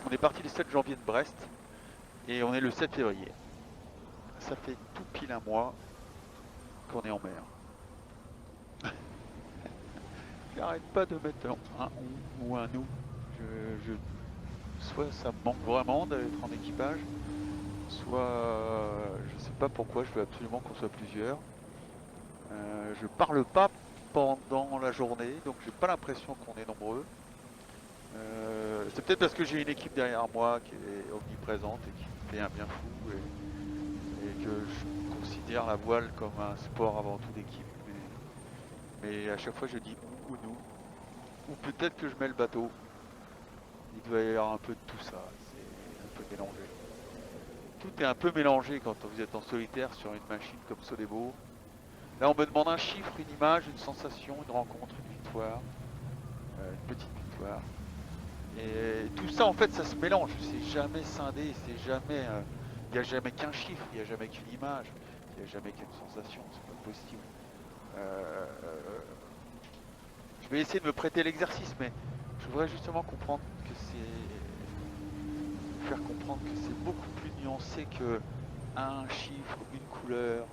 On est parti le 7 janvier de Brest et on est le 7 février. Ça fait tout pile un mois qu'on est en mer. J'arrête pas de mettre un on ou un nous. Soit ça me manque vraiment d'être en équipage, soit je sais pas pourquoi, je veux absolument qu'on soit plusieurs. Je parle pas pendant la journée, donc j'ai pas l'impression qu'on est nombreux. C'est peut-être parce que j'ai une équipe derrière moi qui est omniprésente et qui me fait un bien fou et que je considère la voile comme un sport avant tout d'équipe, mais à chaque fois je dis ou nous, ou peut-être que je mets le bateau. Il doit y avoir un peu de tout ça, c'est un peu mélangé. Tout est un peu mélangé quand vous êtes en solitaire sur une machine comme Sodebo. Là, on me demande un chiffre, une image, une sensation, une rencontre, une victoire, une petite victoire. Et tout ça, en fait, ça se mélange. C'est jamais scindé, c'est jamais. Il n'y a jamais qu'un chiffre, il n'y a jamais qu'une image, il n'y a jamais qu'une sensation. C'est pas possible. Euh, je vais essayer de me prêter l'exercice, mais je voudrais justement comprendre que vous faire comprendre que c'est beaucoup plus nuancé que un chiffre, une couleur.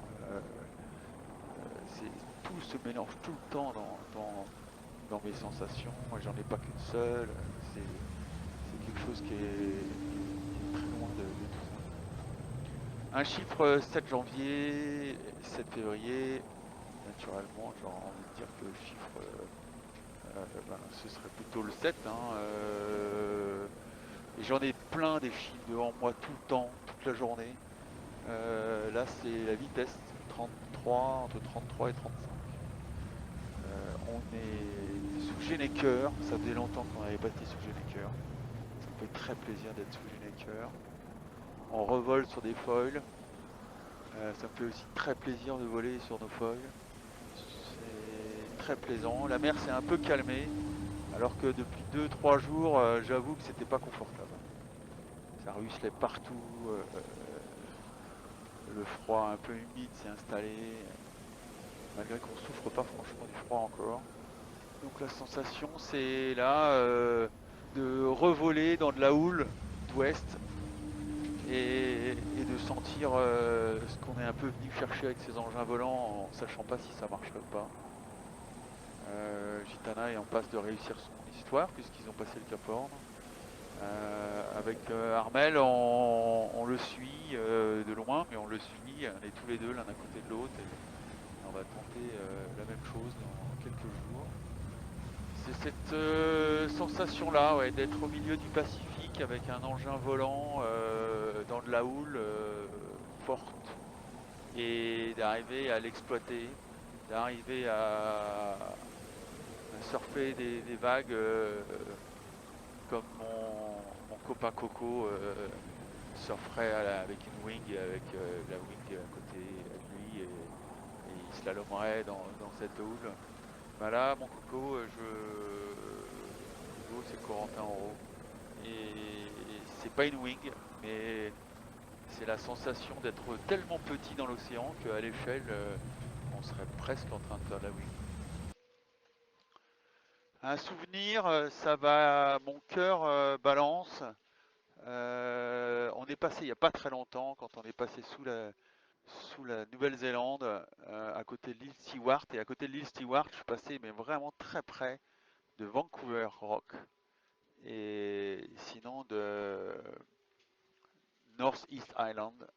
Tout se mélange tout le temps dans mes sensations. Moi, j'en ai pas qu'une seule. C'est quelque chose qui est très loin de tout ça. Un chiffre 7 janvier, 7 février. Naturellement, j'aurais envie de dire que le chiffre, ben, ce serait plutôt le 7. Hein, et j'en ai plein des chiffres devant moi tout le temps, toute la journée. Là, c'est la vitesse, 33, entre 33 et 35. On est sous Génécœur, ça faisait longtemps qu'on n'avait pas été sous Génécœur. Ça me fait très plaisir d'être sous Génécœur. On revole sur des foils. Ça me fait aussi très plaisir de voler sur nos foils. C'est très plaisant. La mer s'est un peu calmée, alors que depuis 2 3 jours, j'avoue que c'était pas confortable. Ça ruisselait partout. Le froid un peu humide s'est installé, malgré qu'on souffre pas franchement du froid encore. Donc la sensation, c'est là de revoler dans de la houle d'ouest et de sentir ce qu'on est un peu venu chercher avec ces engins volants en sachant pas si ça marcherait ou pas. Gitana est en passe de réussir son histoire puisqu'ils ont passé le Cap Horn. Avec Armel, on le suit de loin, mais on le suit, on est tous les deux l'un à côté de l'autre et on va tenter la même chose dans quelques jours. C'est cette sensation-là, ouais, d'être au milieu du Pacifique avec un engin volant dans de la houle forte et d'arriver à l'exploiter, d'arriver à surfer des vagues comme mon copain Coco surferait avec une wing, avec la wing à côté de lui et il slalomerait dans cette houle. Bah là, mon coco, Coco, c'est Corentin Auro. Et c'est pas une wing, mais c'est la sensation d'être tellement petit dans l'océan qu'à l'échelle, on serait presque en train de faire de la wing. Un souvenir, ça va, mon cœur balance. On est passé il n'y a pas très longtemps, quand on est passé sous la Nouvelle-Zélande, à côté de l'île Stewart. Et à côté de l'île Stewart, je suis passé mais vraiment très près de Vancouver Rock et sinon de North East Island,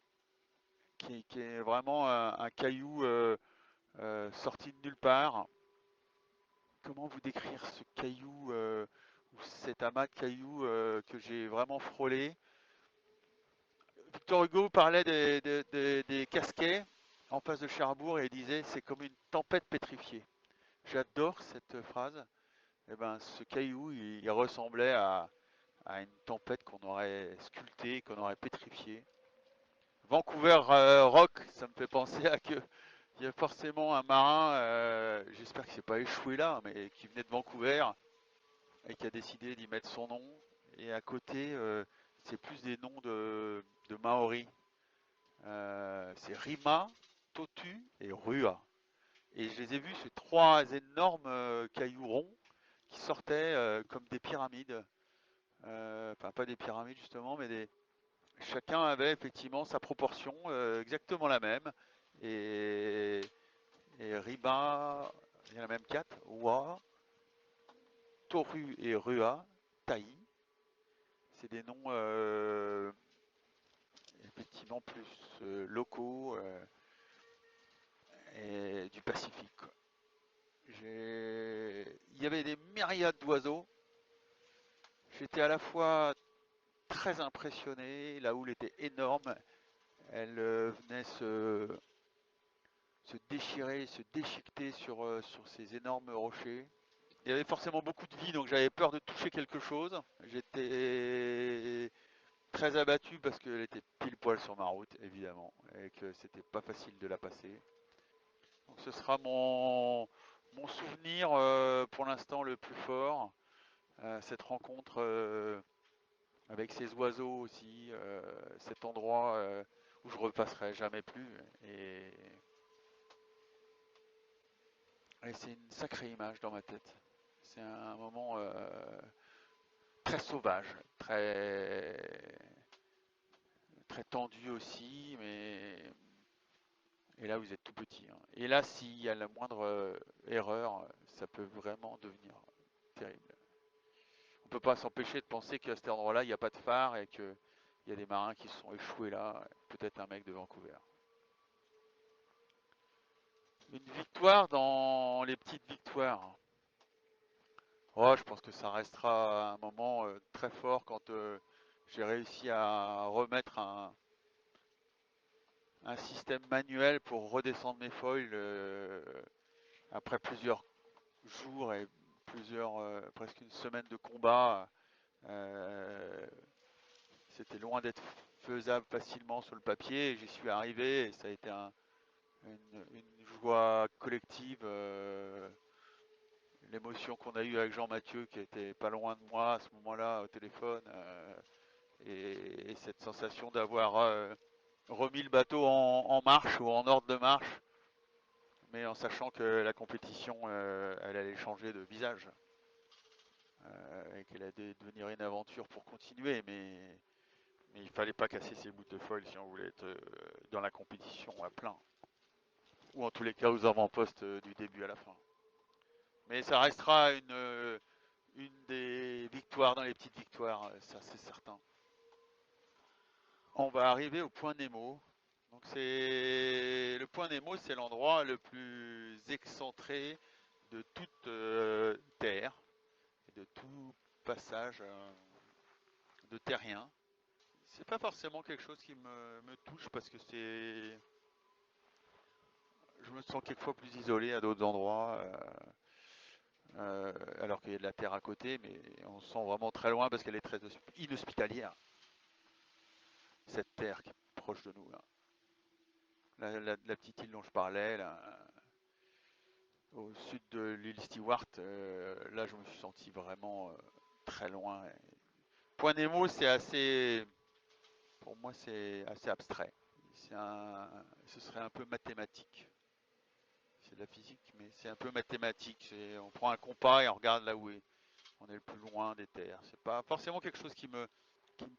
qui est vraiment un caillou sorti de nulle part. Comment vous décrire ce caillou ou cet amas de cailloux que j'ai vraiment frôlé? Victor Hugo parlait des Casquets en face de Cherbourg et il disait c'est comme une tempête pétrifiée. J'adore cette phrase. Et ben, ce caillou, il ressemblait à une tempête qu'on aurait sculptée, qu'on aurait pétrifiée. Vancouver Rock, ça me fait penser à que il y a forcément un marin, j'espère qu'il s'est pas échoué là, mais qui venait de Vancouver et qui a décidé d'y mettre son nom. Et à côté, c'est plus des noms de Maori. C'est Rima, Totu et Rua. Et je les ai vus, ces trois énormes cailloux ronds qui sortaient comme des pyramides. Enfin pas des pyramides justement, mais chacun avait effectivement sa proportion, exactement la même. Et, et Riba, il y en a même quatre, Wa, Toru et Rua, Taï, c'est des noms effectivement plus locaux et du Pacifique, quoi. Il y avait des myriades d'oiseaux. J'étais à la fois très impressionné, la houle était énorme, elle venait se déchirer, se déchiqueter sur ces énormes rochers. Il y avait forcément beaucoup de vie, donc j'avais peur de toucher quelque chose. J'étais très abattu parce qu'elle était pile poil sur ma route, évidemment, et que c'était pas facile de la passer. Donc ce sera mon souvenir pour l'instant le plus fort, cette rencontre avec ces oiseaux aussi, cet endroit où je repasserai jamais plus. Et, et c'est une sacrée image dans ma tête. C'est un moment très sauvage, très tendu aussi, mais et là vous êtes tout petit, hein. Et là, s'il y a la moindre erreur, ça peut vraiment devenir terrible. On peut pas s'empêcher de penser qu'à cet endroit-là, il n'y a pas de phare et qu'il y a des marins qui se sont échoués là, peut-être un mec de Vancouver. Une victoire dans les petites victoires. Oh, je pense que ça restera un moment très fort quand j'ai réussi à remettre un système manuel pour redescendre mes foils après plusieurs jours et presque une semaine de combat. Euh, C'était loin d'être faisable facilement sur le papier et j'y suis arrivé et ça a été une joie collective. L'émotion qu'on a eue avec Jean-Mathieu qui était pas loin de moi à ce moment-là au téléphone et cette sensation d'avoir remis le bateau en marche ou en ordre de marche, mais en sachant que la compétition elle allait changer de visage et qu'elle allait devenir une aventure pour continuer, mais il fallait pas casser ses bouts de foil si on voulait être dans la compétition à plein, ou en tous les cas aux avant-postes du début à la fin. Mais ça restera une des victoires dans les petites victoires, ça c'est certain. On va arriver au point Nemo. Donc c'est le point Nemo, c'est l'endroit le plus excentré de toute terre et de tout passage de terrien. C'est pas forcément quelque chose qui me touche parce que je me sens quelquefois plus isolé à d'autres endroits, alors qu'il y a de la terre à côté, mais on se sent vraiment très loin parce qu'elle est très inhospitalière, cette terre qui est proche de nous, là. La petite île dont je parlais, là, au sud de l'île Stewart, là je me suis senti vraiment très loin. Point Nemo, pour moi c'est assez abstrait. Ce serait un peu mathématique. C'est de la physique, mais c'est un peu mathématique. On prend un compas et on regarde là où on est le plus loin des terres. C'est pas forcément quelque chose qui me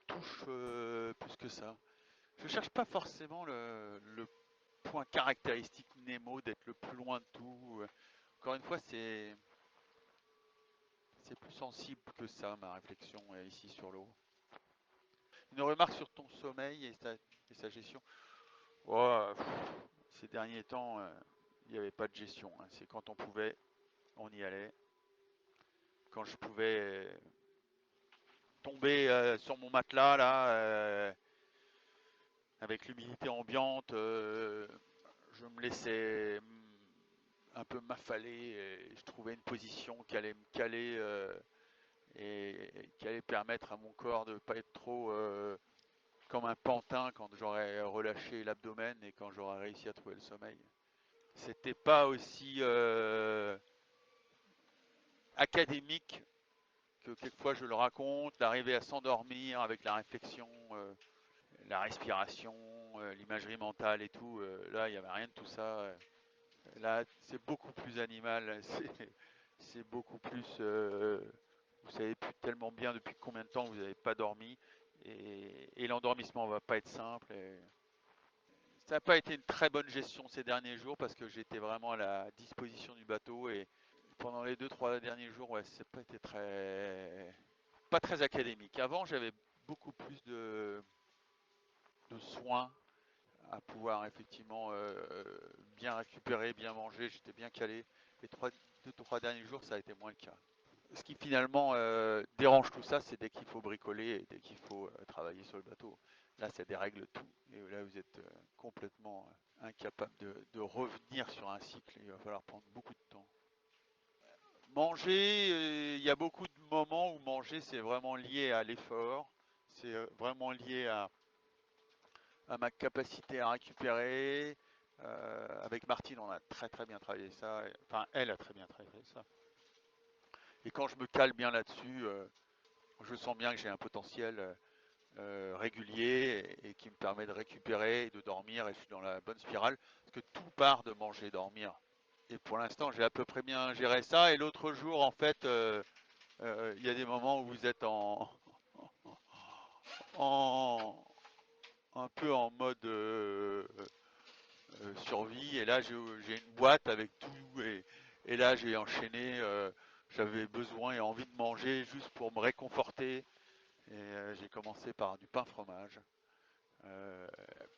touche plus que ça. Je cherche pas forcément le point caractéristique Nemo d'être le plus loin de tout. Encore une fois, c'est plus sensible que ça, ma réflexion ici sur l'eau. Une remarque sur ton sommeil et sa gestion. Oh, ces derniers temps, il n'y avait pas de gestion, hein. C'est quand on pouvait, on y allait. Quand je pouvais tomber sur mon matelas là, avec l'humidité ambiante, je me laissais un peu m'affaler et je trouvais une position qui allait me caler et qui allait permettre à mon corps de ne pas être trop comme un pantin quand j'aurais relâché l'abdomen et quand j'aurais réussi à trouver le sommeil. C'était pas aussi académique que quelquefois je le raconte, d'arriver à s'endormir avec la réflexion, la respiration, l'imagerie mentale et tout. Là, il n'y avait rien de tout ça. Là, c'est beaucoup plus animal, c'est beaucoup plus vous savez plus tellement bien depuis combien de temps vous n'avez pas dormi, et l'endormissement va pas être simple. Et ça n'a pas été une très bonne gestion ces derniers jours parce que j'étais vraiment à la disposition du bateau, et pendant les 2-3 derniers jours, ouais, c'est pas été pas très académique. Avant, j'avais beaucoup plus de soins à pouvoir effectivement bien récupérer, bien manger. J'étais bien calé. Les 2-3 derniers jours, ça a été moins le cas. Ce qui finalement dérange tout ça, c'est dès qu'il faut bricoler et dès qu'il faut travailler sur le bateau. Là, ça dérègle tout. Et là, vous êtes complètement incapable de revenir sur un cycle. Il va falloir prendre beaucoup de temps. Manger, il y a beaucoup de moments où manger, c'est vraiment lié à l'effort. C'est vraiment lié à ma capacité à récupérer. Avec Martine, on a très très bien travaillé ça. Enfin, elle a très bien travaillé ça. Et quand je me cale bien là-dessus, je sens bien que j'ai un potentiel régulier et qui me permet de récupérer et de dormir, et je suis dans la bonne spirale parce que tout part de manger, dormir. Et pour l'instant, j'ai à peu près bien géré ça. Et l'autre jour, en fait, il y a des moments où vous êtes en un peu en mode survie. Et là, j'ai une boîte avec tout, et là, j'ai enchaîné. J'avais besoin et envie de manger juste pour me réconforter. Et j'ai commencé par du pain fromage. Euh,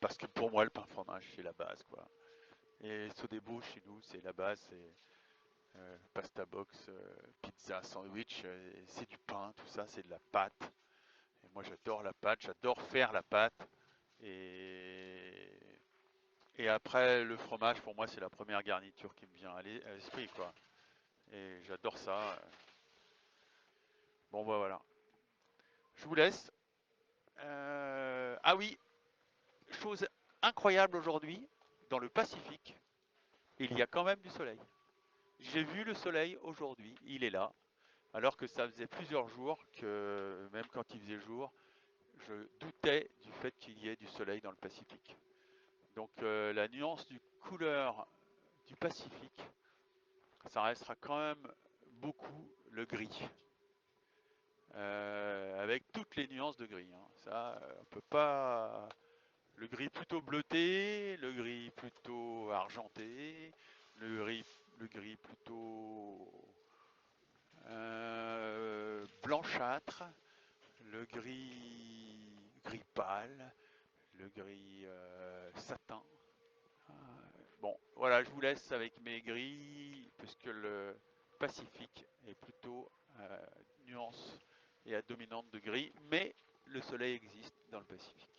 Parce que pour moi, le pain fromage, c'est la base, quoi. Et Sodebo, chez nous, c'est la base. C'est pasta box, pizza, sandwich. C'est du pain, tout ça, c'est de la pâte. Et moi, j'adore la pâte, j'adore faire la pâte. Et, et après, le fromage, pour moi, c'est la première garniture qui me vient à l'esprit, quoi. Et j'adore ça. Bon, bah voilà. Je vous laisse. Ah oui, chose incroyable aujourd'hui, dans le Pacifique, il y a quand même du soleil. J'ai vu le soleil aujourd'hui, il est là, alors que ça faisait plusieurs jours que, même quand il faisait jour, je doutais du fait qu'il y ait du soleil dans le Pacifique. Donc la nuance du couleur du Pacifique, ça restera quand même beaucoup le gris, avec toutes les nuances de gris, hein. Ça, on peut pas. Le gris plutôt bleuté, le gris plutôt argenté, le gris plutôt blanchâtre, le gris pâle, le gris satin. Euh, bon, voilà, je vous laisse avec mes gris, puisque le Pacifique est plutôt nuance et à dominante de gris, mais le soleil existe dans le Pacifique.